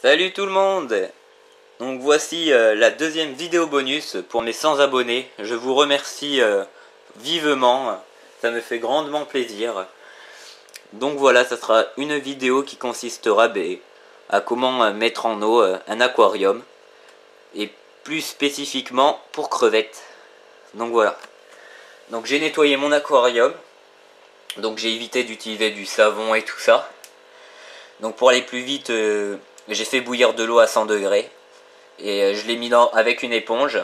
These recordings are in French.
Salut tout le monde. Donc voici la deuxième vidéo bonus pour mes 100 abonnés. Je vous remercie vivement, ça me fait grandement plaisir. Donc voilà, ça sera une vidéo qui consistera à comment mettre en eau un aquarium. Et plus spécifiquement pour crevettes. Donc voilà. Donc j'ai nettoyé mon aquarium. Donc j'ai évité d'utiliser du savon et tout ça. Donc pour aller plus vite, j'ai fait bouillir de l'eau à 100 degrés. Et je l'ai mis avec une éponge.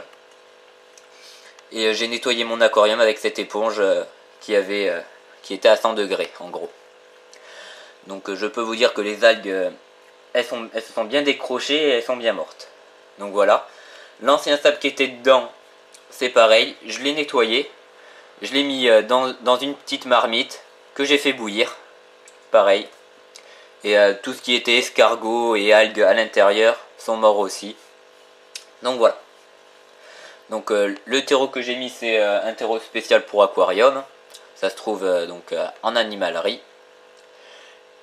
Et j'ai nettoyé mon aquarium avec cette éponge qui était à 100 degrés en gros. Donc je peux vous dire que les algues, elles se sont bien décrochées et elles sont bien mortes. Donc voilà. L'ancien sable qui était dedans, c'est pareil. Je l'ai nettoyé. Je l'ai mis dans une petite marmite que j'ai fait bouillir. Pareil. Et tout ce qui était escargot et algues à l'intérieur sont morts aussi. Donc voilà. Donc le terreau que j'ai mis, c'est un terreau spécial pour aquarium. Ça se trouve en animalerie.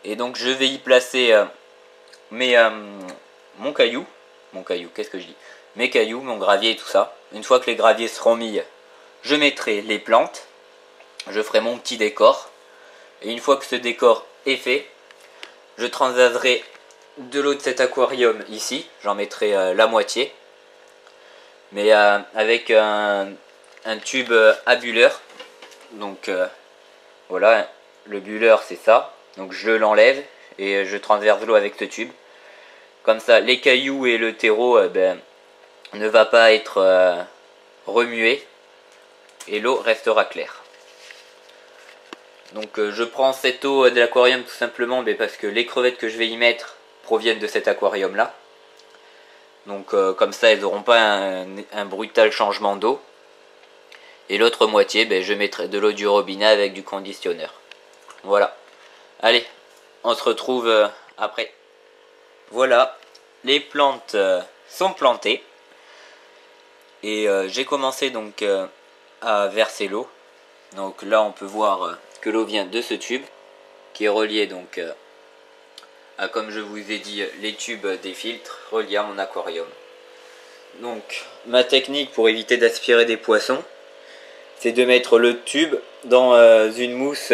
Et donc je vais y placer mon caillou, qu'est-ce que je dis? Mes cailloux, mon gravier et tout ça. Une fois que les graviers seront mis, je mettrai les plantes. Je ferai mon petit décor. Et une fois que ce décor est fait, je transvaserai de l'eau de cet aquarium ici. J'en mettrai la moitié. Mais avec un tube à bulleur. Donc voilà, le bulleur c'est ça. Donc je l'enlève et je transverse l'eau avec ce tube. Comme ça, les cailloux et le terreau ne va pas être remué et l'eau restera claire. Donc je prends cette eau de l'aquarium tout simplement parce que les crevettes que je vais y mettre proviennent de cet aquarium là. Donc comme ça elles n'auront pas un brutal changement d'eau. Et l'autre moitié, je mettrai de l'eau du robinet avec du conditionneur. Voilà. Allez, on se retrouve après. Voilà, les plantes sont plantées. Et j'ai commencé donc à verser l'eau. Donc là on peut voir que l'eau vient de ce tube qui est relié donc à, comme je vous ai dit, les tubes des filtres reliés à mon aquarium. Donc ma technique pour éviter d'aspirer des poissons, c'est de mettre le tube dans une mousse.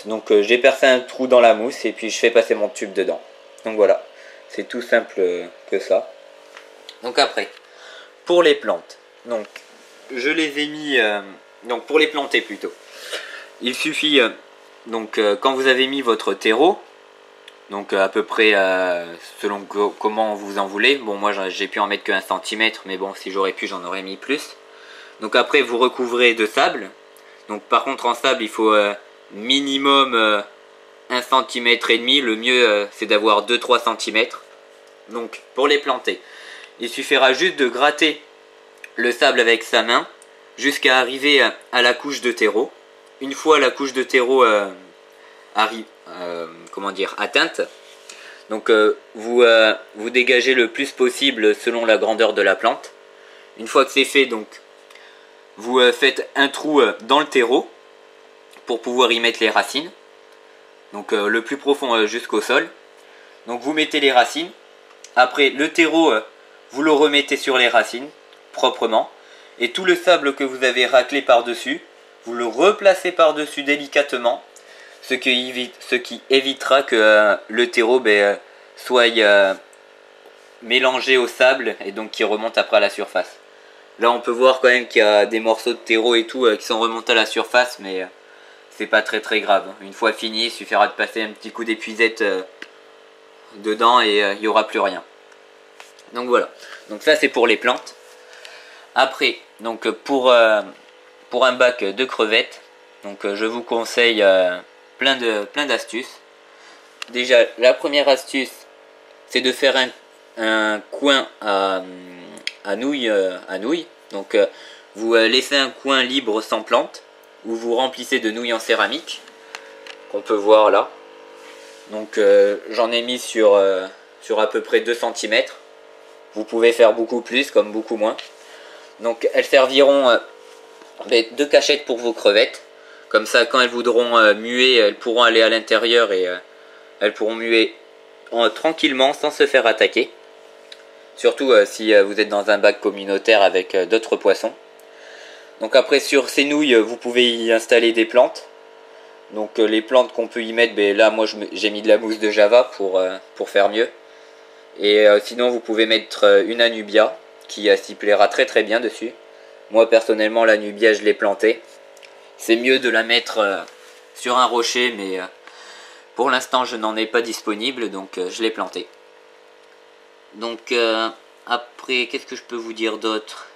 Donc j'ai percé un trou dans la mousse et puis je fais passer mon tube dedans. Donc voilà, c'est tout simple que ça. Donc après, pour les plantes, donc je les ai mis, donc pour les planter plutôt, il suffit quand vous avez mis votre terreau, donc à peu près selon comment vous en voulez. Bon, moi j'ai pu en mettre que 1 cm, mais bon, si j'aurais pu j'en aurais mis plus. Donc après vous recouvrez de sable. Donc par contre en sable il faut minimum 1 cm et demi. Le mieux c'est d'avoir 2-3 cm. Donc pour les planter, il suffira juste de gratter le sable avec sa main jusqu'à arriver à la couche de terreau. Une fois la couche de terreau atteinte, donc vous dégagez le plus possible selon la grandeur de la plante. Une fois que c'est fait, donc vous faites un trou dans le terreau pour pouvoir y mettre les racines. Donc le plus profond jusqu'au sol. Donc vous mettez les racines. Après le terreau, vous le remettez sur les racines proprement. Et tout le sable que vous avez raclé par-dessus, vous le replacez par-dessus délicatement. Ce qui évitera que le terreau soit mélangé au sable et donc qui remonte après à la surface. Là on peut voir quand même qu'il y a des morceaux de terreau et tout qui sont remontés à la surface, mais c'est pas très grave. Une fois fini, il suffira de passer un petit coup d'épuisette dedans et il n'y aura plus rien. Donc voilà, donc ça c'est pour les plantes. Après, donc pour un bac de crevettes, donc je vous conseille plein d'astuces. Déjà la première astuce, c'est de faire un coin à nouilles. Donc vous laissez un coin libre sans plante, où vous remplissez de nouilles en céramique, qu'on peut voir là. Donc j'en ai mis sur à peu près 2 cm. Vous pouvez faire beaucoup plus comme beaucoup moins. Donc elles serviront de cachette pour vos crevettes. Comme ça quand elles voudront muer, elles pourront aller à l'intérieur et elles pourront muer tranquillement sans se faire attaquer. Surtout si vous êtes dans un bac communautaire avec d'autres poissons. Donc après sur ces nouilles vous pouvez y installer des plantes. Donc les plantes qu'on peut y mettre, là moi j'ai mis de la mousse de java pour faire mieux. Et sinon vous pouvez mettre une anubia qui s'y plaira très très bien dessus. Moi personnellement l'anubia je l'ai plantée. C'est mieux de la mettre sur un rocher, mais pour l'instant je n'en ai pas disponible, donc je l'ai plantée. Donc après qu'est-ce que je peux vous dire d'autre?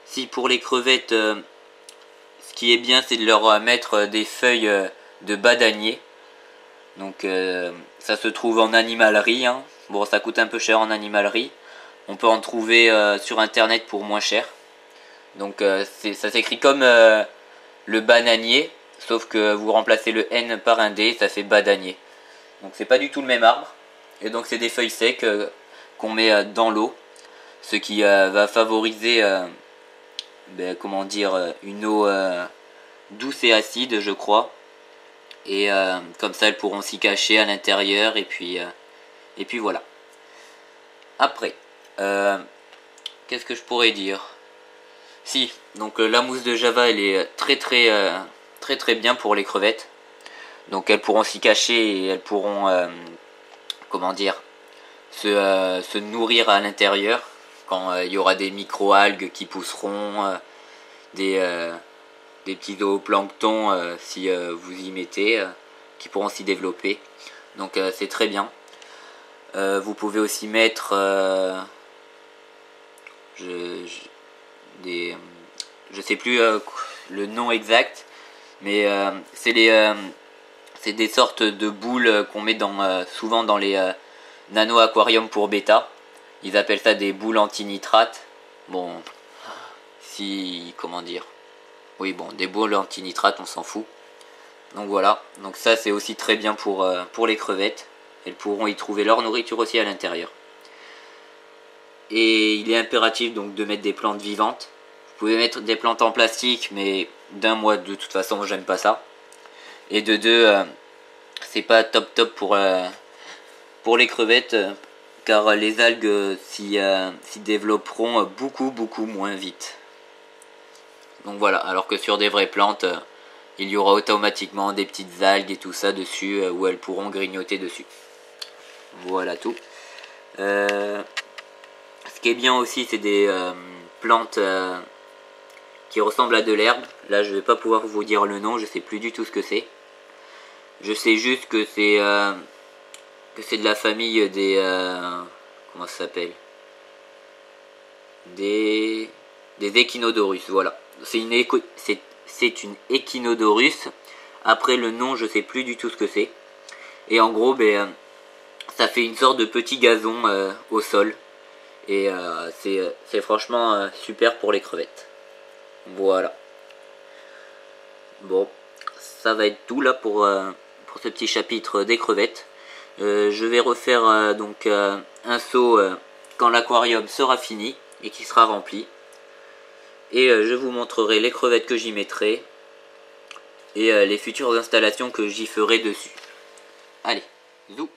Si pour les crevettes, ce qui est bien c'est de leur mettre des feuilles de badanier. Donc ça se trouve en animalerie, hein. Bon ça coûte un peu cher en animalerie. On peut en trouver sur internet pour moins cher. Donc ça s'écrit comme le bananier, sauf que vous remplacez le N par un D, ça fait badanier. Donc c'est pas du tout le même arbre. Et donc c'est des feuilles secs qu'on met dans l'eau, ce qui va favoriser comment dire, une eau douce et acide, je crois. Et comme ça elles pourront s'y cacher à l'intérieur, et puis voilà. Après qu'est-ce que je pourrais dire? Si, donc la mousse de java elle est très bien pour les crevettes. Donc elles pourront s'y cacher et elles pourront comment dire, se nourrir à l'intérieur quand il y aura des micro-algues qui pousseront, des petits zooplanctons si vous y mettez, qui pourront s'y développer. Donc c'est très bien. Vous pouvez aussi mettre je sais plus le nom exact, mais c'est des sortes de boules qu'on met souvent dans les nano-aquariums pour bêta. Ils appellent ça des boules anti-nitrate. Bon, comment dire, oui bon, des boules anti-nitrate, on s'en fout. Donc voilà, donc ça c'est aussi très bien pour les crevettes. Elles pourront y trouver leur nourriture aussi à l'intérieur. Et il est impératif donc de mettre des plantes vivantes. Vous pouvez mettre des plantes en plastique, mais d'un mois de toute façon j'aime pas ça. Et de deux, c'est pas top pour les crevettes, car les algues s'y développeront beaucoup moins vite. Donc voilà, alors que sur des vraies plantes, il y aura automatiquement des petites algues et tout ça dessus, où elles pourront grignoter dessus. Voilà tout. Ce qui est bien aussi, c'est des plantes qui ressemblent à de l'herbe. Là je vais pas pouvoir vous dire le nom, je sais plus du tout ce que c'est. Je sais juste que c'est de la famille des comment ça s'appelle, des Echinodorus. Voilà, c'est une Echinodorus. Après le nom je sais plus du tout ce que c'est. Et en gros ça fait une sorte de petit gazon au sol. Et c'est franchement super pour les crevettes. Voilà. Bon, ça va être tout là pour ce petit chapitre des crevettes. Je vais refaire donc un seau quand l'aquarium sera fini et qui sera rempli. Et je vous montrerai les crevettes que j'y mettrai et les futures installations que j'y ferai dessus. Allez, zou.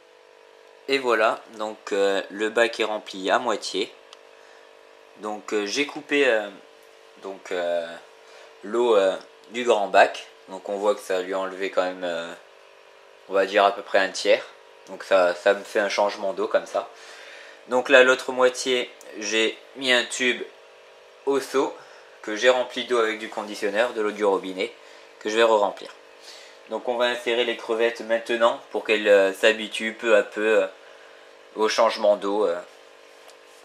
Et voilà, donc le bac est rempli à moitié. Donc j'ai coupé l'eau du grand bac. Donc on voit que ça lui a enlevé quand même, on va dire à peu près un tiers. Donc ça me fait un changement d'eau comme ça. Donc là l'autre moitié, j'ai mis un tube au seau que j'ai rempli d'eau avec du conditionneur, de l'eau du robinet, que je vais re-remplir. Donc on va insérer les crevettes maintenant pour qu'elles s'habituent peu à peu au changement d'eau.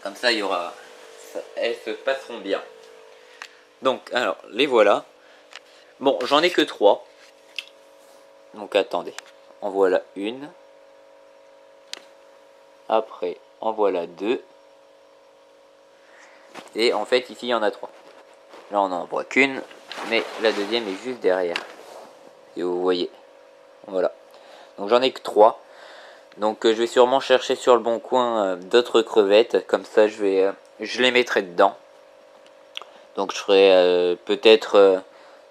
Comme ça elles se passeront bien. Donc alors les voilà. Bon, j'en ai que 3. Donc attendez, en voilà une. Après en voilà 2. Et en fait ici il y en a 3. Là on n'en voit qu'une, mais la deuxième est juste derrière. Et vous voyez. Voilà. Donc j'en ai que 3. Donc je vais sûrement chercher sur le bon coin d'autres crevettes. Comme ça je les mettrai dedans. Donc je ferai peut-être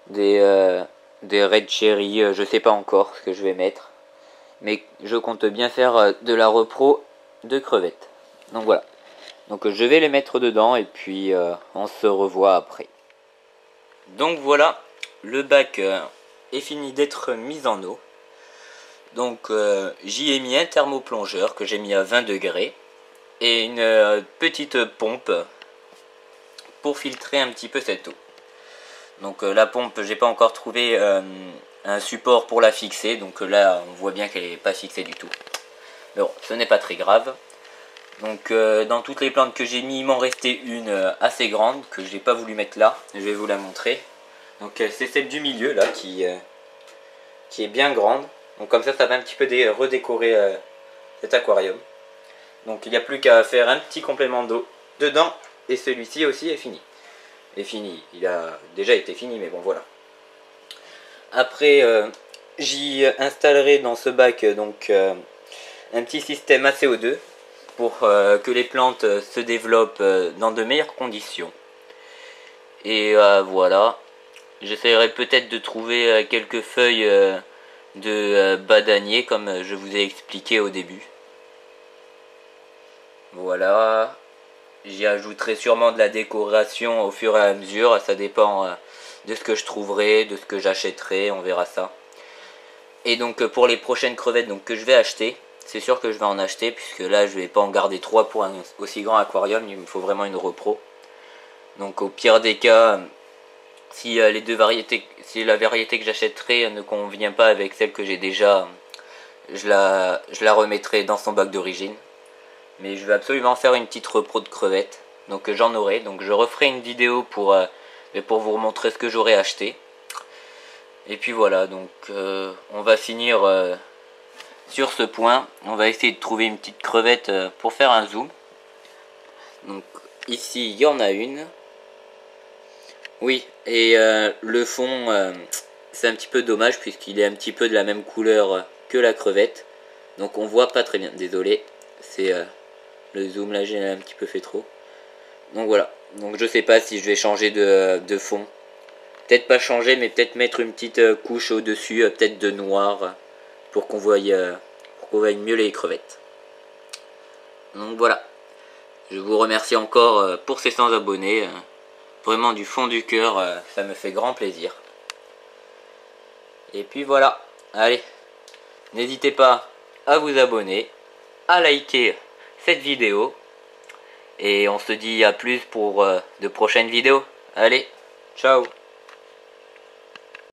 des red cherry. Je sais pas encore ce que je vais mettre. mais je compte bien faire de la repro de crevettes. Donc voilà. Donc je vais les mettre dedans et puis on se revoit après. Donc voilà, le bac est fini d'être mis en eau. Donc j'y ai mis un thermoplongeur que j'ai mis à 20 degrés et une petite pompe pour filtrer un petit peu cette eau. Donc la pompe, j'ai pas encore trouvé un support pour la fixer, donc là on voit bien qu'elle n'est pas fixée du tout. Mais bon, ce n'est pas très grave. Donc dans toutes les plantes que j'ai mis, il m'en restait une assez grande que j'ai pas voulu mettre là. Je vais vous la montrer. Donc c'est celle du milieu là qui est bien grande. Donc comme ça va un petit peu redécorer cet aquarium. Donc il n'y a plus qu'à faire un petit complément d'eau dedans et celui-ci aussi est fini. Il a déjà été fini, mais bon voilà. Après j'y installerai dans ce bac donc un petit système à CO2 pour que les plantes se développent dans de meilleures conditions. Et voilà, j'essaierai peut-être de trouver quelques feuilles de badanier comme je vous ai expliqué au début. Voilà, j'y ajouterai sûrement de la décoration au fur et à mesure, ça dépend de ce que je trouverai, de ce que j'achèterai, on verra ça. Et donc pour les prochaines crevettes donc, que je vais acheter, c'est sûr que je vais en acheter puisque là je vais pas en garder 3 pour un aussi grand aquarium, il me faut vraiment une repro. Donc au pire des cas, si si la variété que j'achèterai ne convient pas avec celle que j'ai déjà, je la remettrai dans son bac d'origine. Mais je vais absolument faire une petite repro de crevettes, donc j'en aurai, donc je referai une vidéo pour vous montrer ce que j'aurai acheté. Et puis voilà, donc on va finir sur ce point. On va essayer de trouver une petite crevette pour faire un zoom. Donc ici il y en a une. Oui, et le fond c'est un petit peu dommage puisqu'il est un petit peu de la même couleur que la crevette. Donc on voit pas très bien, désolé, c'est le zoom là j'ai un petit peu fait trop. Donc voilà, donc je sais pas si je vais changer de fond. Peut-être pas changer, mais peut-être mettre une petite couche au dessus, peut-être de noir, pour qu'on voie mieux les crevettes. Donc voilà, je vous remercie encore pour ces 100 abonnés. Vraiment du fond du cœur, ça me fait grand plaisir. Et puis voilà, allez, n'hésitez pas à vous abonner, à liker cette vidéo. Et on se dit à plus pour de prochaines vidéos. Allez, ciao.